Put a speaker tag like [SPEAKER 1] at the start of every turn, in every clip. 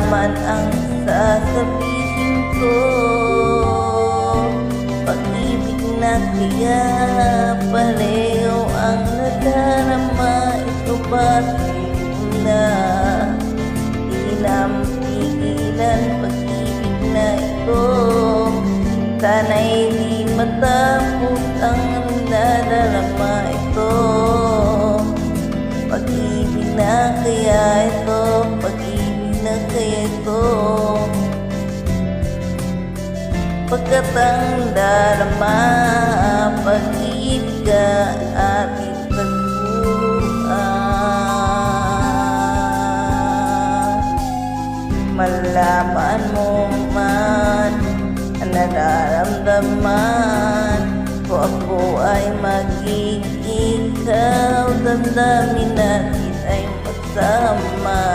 [SPEAKER 1] man ang sasabihin ko. Pag-ibig na kaya pareho ang nadarama. Ito ba na di na mapigilan pag-ibig na ito? Sana'y di matapos ang nadarama ito. Pag-ibig na kaya ito, pag-ibig na kaya ito. Pagkat ang darama, pag-ibig ka ating tagpuan. Malaman mo man ang nararamdaman ko, ako ay maging ikaw. Damdamin natin ay magsama.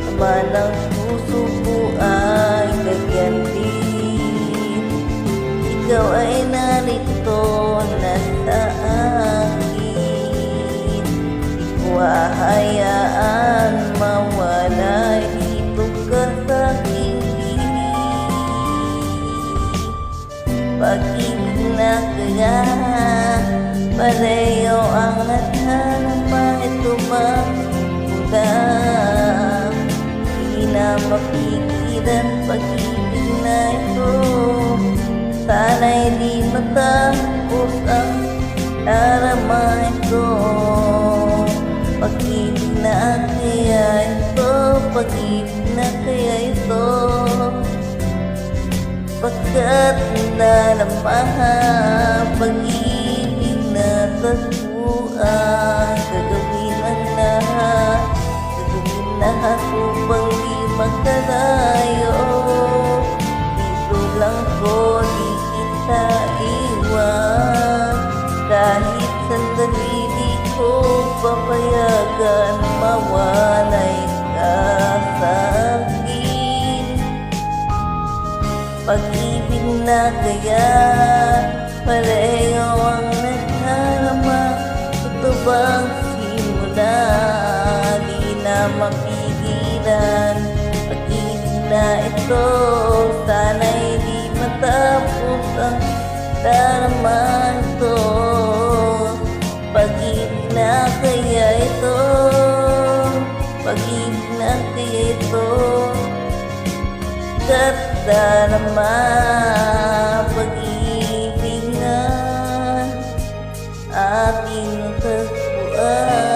[SPEAKER 1] Naman ang puso ko ay gagantin. Ikaw ay narito na sa akin. Di ko hahayaan mawala. Dito ka sa aking pag-ibig na kaya pareho ang nadarama. Ito ba mula? Di na mapigilan pag-ibig na ito. Sana'y di matapos ang darama ito. Pag-ibig na kaya ito, pag-ibig na kaya ito. Pagkat nalamahan, pag-ibig na tagpuan. Gagawin ang lahat, gagawin lahat upang di magkalayo. Dito lang ko, di kita iwan. Kahit sandali di ko papayagan mawalay ka sa akin. Pag-ibig na kaya pareho ang nadarama. Ito bang simula? Di na mapigilan pag-ibig na ito. Sana'y di matapos ang darama ito. Pag-ibig na kaya ito, pag-ibig na kaya ito. Ganda naman pag-ibig na ating tagpuan.